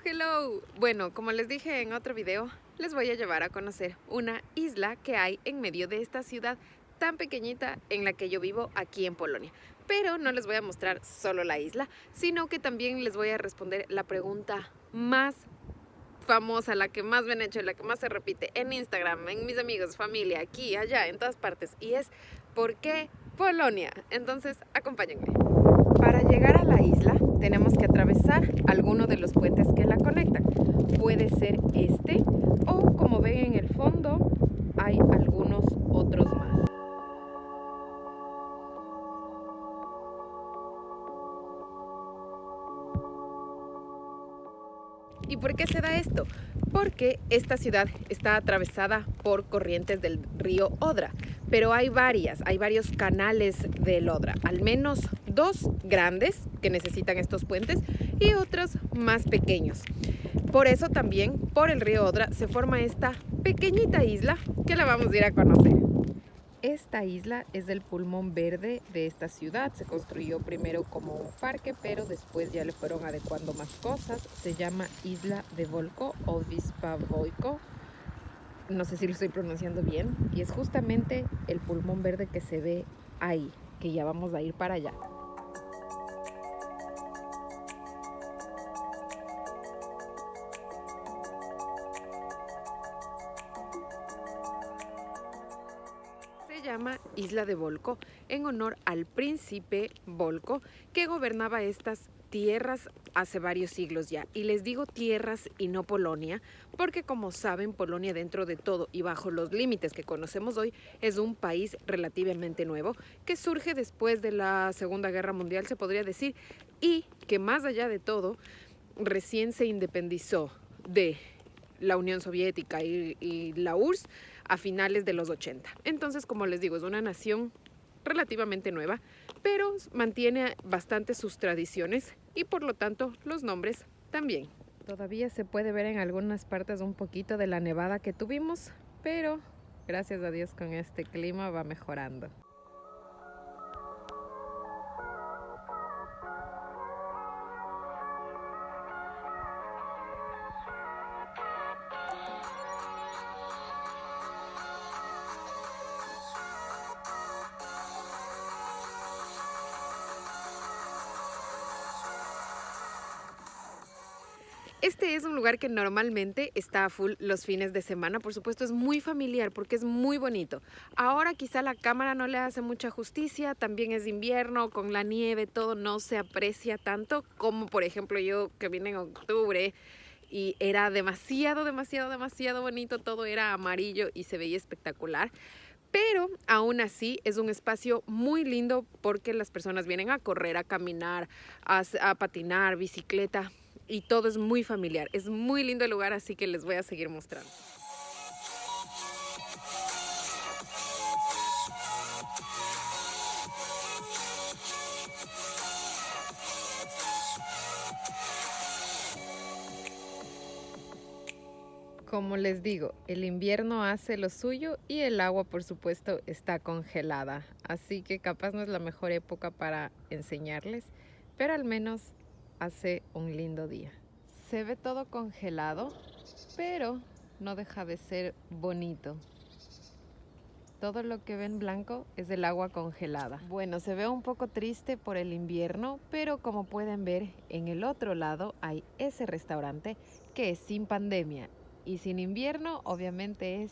Hello. Bueno, como les dije en otro video, les voy a llevar a conocer una isla que hay en medio de esta ciudad tan pequeñita en la que yo vivo aquí en Polonia. Pero no les voy a mostrar solo la isla, sino que también les voy a responder la pregunta más famosa, la que más me han hecho, la que más se repite en Instagram, en mis amigos, familia, aquí, allá, en todas partes. Y es, ¿por qué Polonia? Entonces, acompáñenme. Para llegar a la isla tenemos que atravesar alguno de los puentes que la conectan. Puede ser este o, como ven en el fondo, hay algunos otros más. ¿Y por qué se da esto? Porque esta ciudad está atravesada por corrientes del río Odra, pero hay varios canales del Odra, al menos dos grandes que necesitan estos puentes y otros más pequeños. Por eso también, por el río Odra, se forma esta pequeñita isla que la vamos a ir a conocer. Esta isla es el pulmón verde de esta ciudad. Se construyó primero como un parque, pero después ya le fueron adecuando más cosas. Se llama Isla de Volko o Vispa Voiko. No sé si lo estoy pronunciando bien. Y es justamente el pulmón verde que se ve ahí, que ya vamos a ir para allá. Se llama Isla de Volko en honor al príncipe Volko que gobernaba estas tierras hace varios siglos ya. Y les digo tierras y no Polonia porque, como saben, Polonia, dentro de todo y bajo los límites que conocemos hoy, es un país relativamente nuevo que surge después de la Segunda Guerra Mundial, se podría decir, y que más allá de todo recién se independizó de la Unión Soviética y la URSS a finales de los 80. Entonces, como les digo, es una nación relativamente nueva, pero mantiene bastante sus tradiciones y por lo tanto los nombres también. Todavía se puede ver en algunas partes un poquito de la nevada que tuvimos, pero gracias a Dios con este clima va mejorando. Este es un lugar que normalmente está a full los fines de semana. Por supuesto, es muy familiar porque es muy bonito. Ahora quizá la cámara no le hace mucha justicia. También es invierno, con la nieve, todo no se aprecia tanto como, por ejemplo, yo que vine en octubre y era demasiado bonito. Todo era amarillo y se veía espectacular. Pero aún así es un espacio muy lindo porque las personas vienen a correr, a caminar, a patinar, bicicleta. Y todo es muy familiar. Es muy lindo el lugar, así que les voy a seguir mostrando. Como les digo, el invierno hace lo suyo y el agua, por supuesto, está congelada. Así que capaz no es la mejor época para enseñarles, pero al menos hace un lindo día. Se ve todo congelado, pero no deja de ser bonito. Todo lo que ven blanco es el agua congelada. Bueno, se ve un poco triste por el invierno, pero como pueden ver, en el otro lado hay ese restaurante que es sin pandemia. Y sin invierno, obviamente es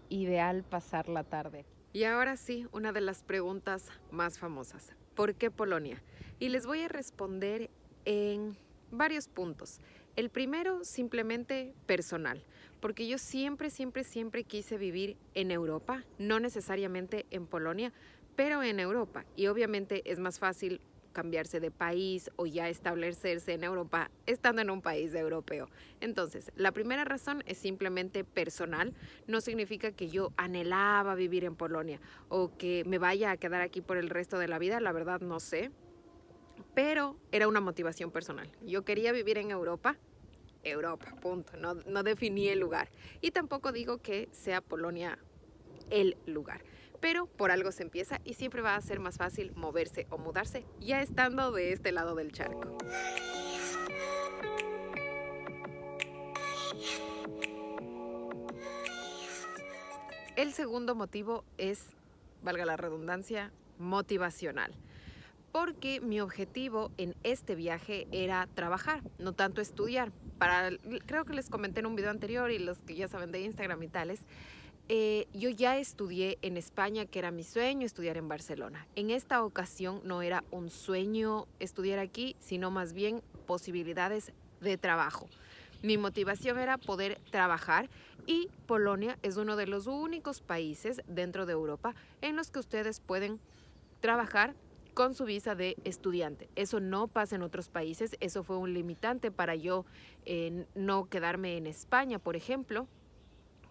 ideal pasar la tarde. Y ahora sí, una de las preguntas más famosas. ¿Por qué Polonia? Y les voy a responder en varios puntos. El primero, simplemente personal, porque yo siempre quise vivir en Europa, no necesariamente en Polonia, pero en Europa. Y obviamente es más fácil cambiarse de país o ya establecerse en Europa estando en un país europeo. Entonces, la primera razón es simplemente personal. No significa que yo anhelaba vivir en Polonia o que me vaya a quedar aquí por el resto de la vida. La verdad no sé, pero era una motivación personal. Yo quería vivir en Europa, punto. No definí el lugar. Y tampoco digo que sea Polonia el lugar. Pero por algo se empieza y siempre va a ser más fácil moverse o mudarse ya estando de este lado del charco. El segundo motivo es, valga la redundancia, motivacional. Porque mi objetivo en este viaje era trabajar, no tanto estudiar. Creo que les comenté en un video anterior y los que ya saben de Instagram y tales, yo ya estudié en España, que era mi sueño, estudiar en Barcelona. En esta ocasión no era un sueño estudiar aquí, sino más bien posibilidades de trabajo. Mi motivación era poder trabajar y Polonia es uno de los únicos países dentro de Europa en los que ustedes pueden trabajar con su visa de estudiante. Eso no pasa en otros países, eso fue un limitante para yo no quedarme en España, por ejemplo,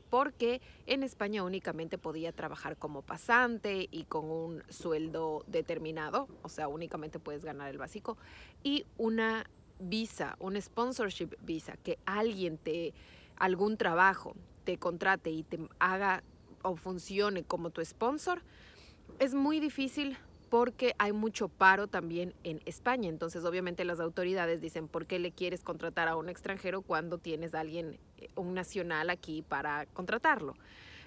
porque en España únicamente podía trabajar como pasante y con un sueldo determinado, o sea, únicamente puedes ganar el básico, y una visa, un sponsorship visa, que algún trabajo te contrate y te haga o funcione como tu sponsor, es muy difícil porque hay mucho paro también en España. Entonces, obviamente las autoridades dicen, ¿por qué le quieres contratar a un extranjero cuando tienes a alguien, un nacional aquí para contratarlo?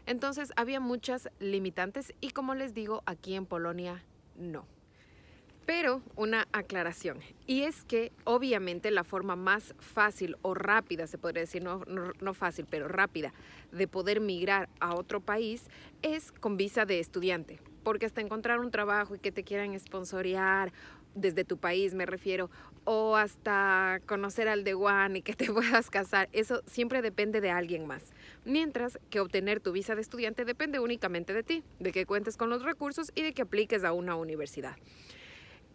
Entonces, había muchas limitantes y como les digo, aquí en Polonia no. Pero una aclaración, y es que obviamente la forma más fácil o rápida, se podría decir, no fácil, pero rápida, de poder migrar a otro país es con visa de estudiante, porque hasta encontrar un trabajo y que te quieran sponsorear desde tu país, me refiero, o hasta conocer al dewan y que te puedas casar, eso siempre depende de alguien más. Mientras que obtener tu visa de estudiante depende únicamente de ti, de que cuentes con los recursos y de que apliques a una universidad.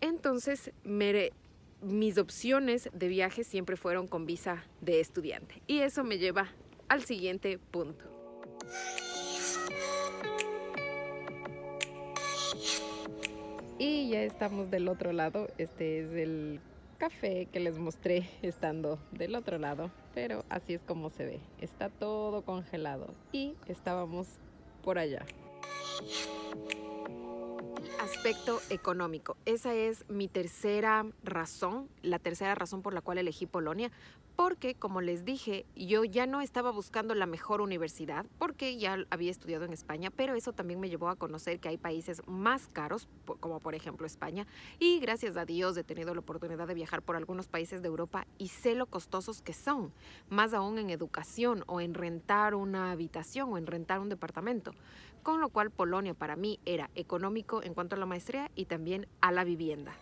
Entonces, mis opciones de viaje siempre fueron con visa de estudiante. Y eso me lleva al siguiente punto. Y ya estamos del otro lado. Este es el café que les mostré estando del otro lado. Pero así es como se ve. Está todo congelado. Y estábamos por allá. Aspecto económico. Esa es mi tercera razón, la tercera razón por la cual elegí Polonia, porque como les dije, yo ya no estaba buscando la mejor universidad, porque ya había estudiado en España, pero eso también me llevó a conocer que hay países más caros, como por ejemplo España, y gracias a Dios he tenido la oportunidad de viajar por algunos países de Europa y sé lo costosos que son, más aún en educación o en rentar una habitación o en rentar un departamento. Con lo cual Polonia para mí era económico en cuanto a la maestría y también a la vivienda.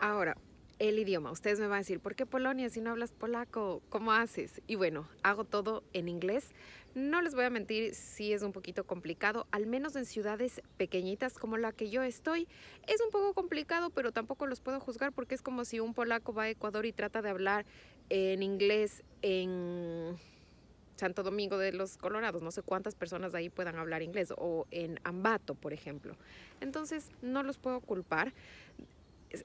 Ahora, el idioma. Ustedes me van a decir, ¿por qué Polonia si no hablas polaco? ¿Cómo haces? Y bueno, hago todo en inglés. No les voy a mentir, sí es un poquito complicado, al menos en ciudades pequeñitas como la que yo estoy. Es un poco complicado, pero tampoco los puedo juzgar porque es como si un polaco va a Ecuador y trata de hablar en inglés en Santo Domingo de los Colorados. No sé cuántas personas ahí puedan hablar inglés, o en Ambato, por ejemplo. Entonces, no los puedo culpar.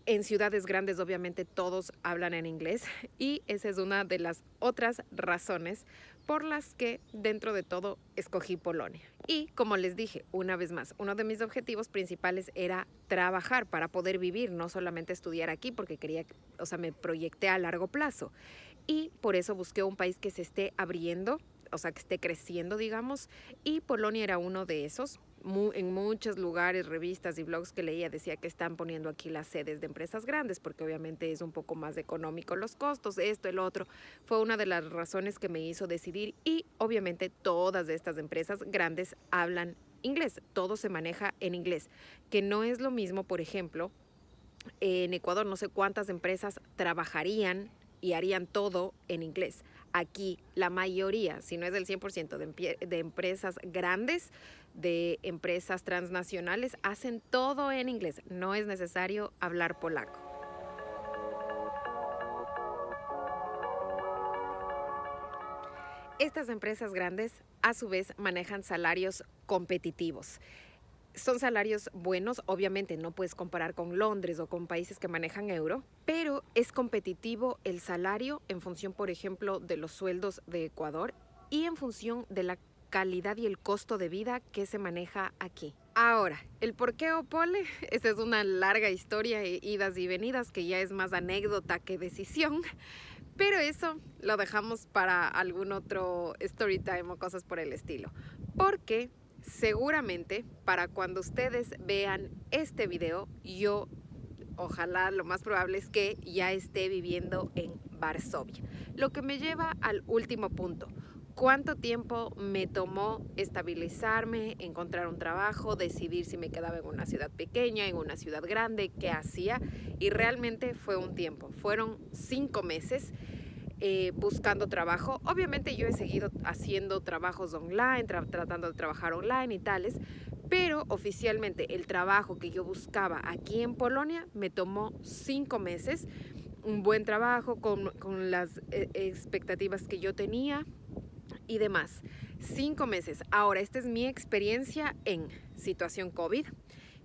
En ciudades grandes obviamente todos hablan en inglés y esa es una de las otras razones por las que dentro de todo escogí Polonia. Y como les dije, una vez más, uno de mis objetivos principales era trabajar para poder vivir, no solamente estudiar aquí porque quería, o sea, me proyecté a largo plazo. Y por eso busqué un país que se esté abriendo, o sea, que esté creciendo, digamos, y Polonia era uno de esos. En muchos lugares, revistas y blogs que leía decía que están poniendo aquí las sedes de empresas grandes porque obviamente es un poco más económico los costos, esto, el otro. Fue una de las razones que me hizo decidir y obviamente todas estas empresas grandes hablan inglés, todo se maneja en inglés, que no es lo mismo, por ejemplo, en Ecuador no sé cuántas empresas trabajarían y harían todo en inglés. Aquí la mayoría, si no es el 100% de empresas grandes, de empresas transnacionales, hacen todo en inglés. No es necesario hablar polaco. Estas empresas grandes, a su vez, manejan salarios competitivos. Son salarios buenos, obviamente no puedes comparar con Londres o con países que manejan euro, pero es competitivo el salario en función, por ejemplo, de los sueldos de Ecuador y en función de la calidad y el costo de vida que se maneja aquí. Ahora, el por qué Opole, esa es una larga historia, idas y venidas, que ya es más anécdota que decisión, pero eso lo dejamos para algún otro story time o cosas por el estilo. Porque seguramente para cuando ustedes vean este video, yo ojalá lo más probable es que ya esté viviendo en Varsovia. Lo que me lleva al último punto. ¿Cuánto tiempo me tomó estabilizarme, encontrar un trabajo, decidir si me quedaba en una ciudad pequeña, en una ciudad grande, qué hacía? Y realmente fue un tiempo. Fueron 5 meses buscando trabajo. Obviamente yo he seguido haciendo trabajos online, tratando de trabajar online y tales, pero oficialmente el trabajo que yo buscaba aquí en Polonia me tomó 5 meses. Un buen trabajo con las expectativas que yo tenía y demás. 5 meses. Ahora, esta es mi experiencia en situación COVID.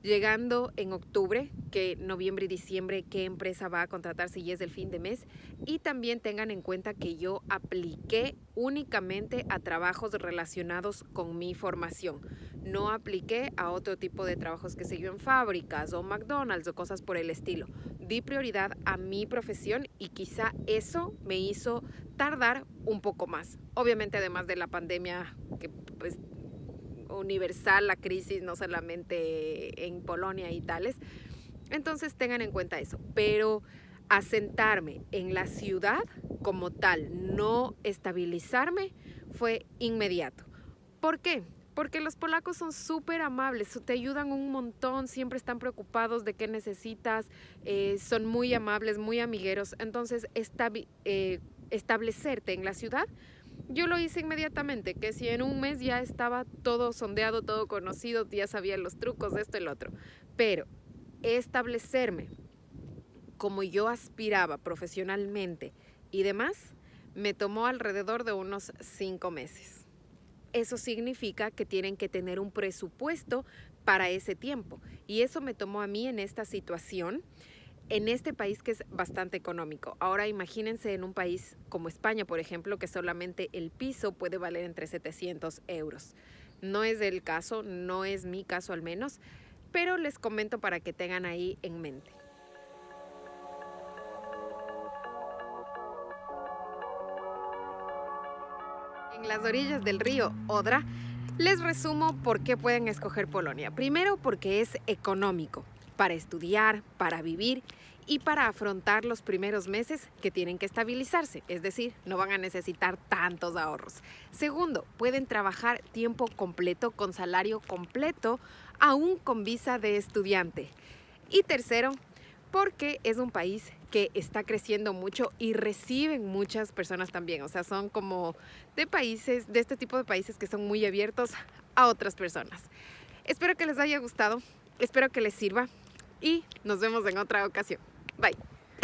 Llegando en octubre, que noviembre y diciembre, qué empresa va a contratar si ya es el fin de mes. Y también tengan en cuenta que yo apliqué únicamente a trabajos relacionados con mi formación. No apliqué a otro tipo de trabajos, que sé yo, en fábricas o McDonald's o cosas por el estilo. Di prioridad a mi profesión y quizá eso me hizo tardar un poco más. Obviamente, además de la pandemia, que pues universal, la crisis, no solamente en Polonia y tales. Entonces tengan en cuenta eso. Pero asentarme en la ciudad como tal, no estabilizarme, fue inmediato. ¿Por qué? Porque los polacos son súper amables, te ayudan un montón, siempre están preocupados de qué necesitas, son muy amables, muy amigueros. Entonces, establecerte en la ciudad, yo lo hice inmediatamente, que si en un mes ya estaba todo sondeado, todo conocido, ya sabía los trucos de esto y lo otro. Pero establecerme como yo aspiraba profesionalmente y demás, me tomó alrededor de unos 5 meses. Eso significa que tienen que tener un presupuesto para ese tiempo. Y eso me tomó a mí en esta situación, en este país que es bastante económico. Ahora imagínense en un país como España, por ejemplo, que solamente el piso puede valer entre 700 euros. No es el caso, no es mi caso al menos, pero les comento para que tengan ahí en mente. En las orillas del río Odra, les resumo por qué pueden escoger Polonia. Primero, porque es económico para estudiar, para vivir y para afrontar los primeros meses que tienen que estabilizarse, es decir, no van a necesitar tantos ahorros. Segundo, pueden trabajar tiempo completo con salario completo, aún con visa de estudiante. Y tercero, porque es un país que está creciendo mucho y reciben muchas personas también. O sea, son como de países, de este tipo de países que son muy abiertos a otras personas. Espero que les haya gustado, espero que les sirva y nos vemos en otra ocasión. Bye.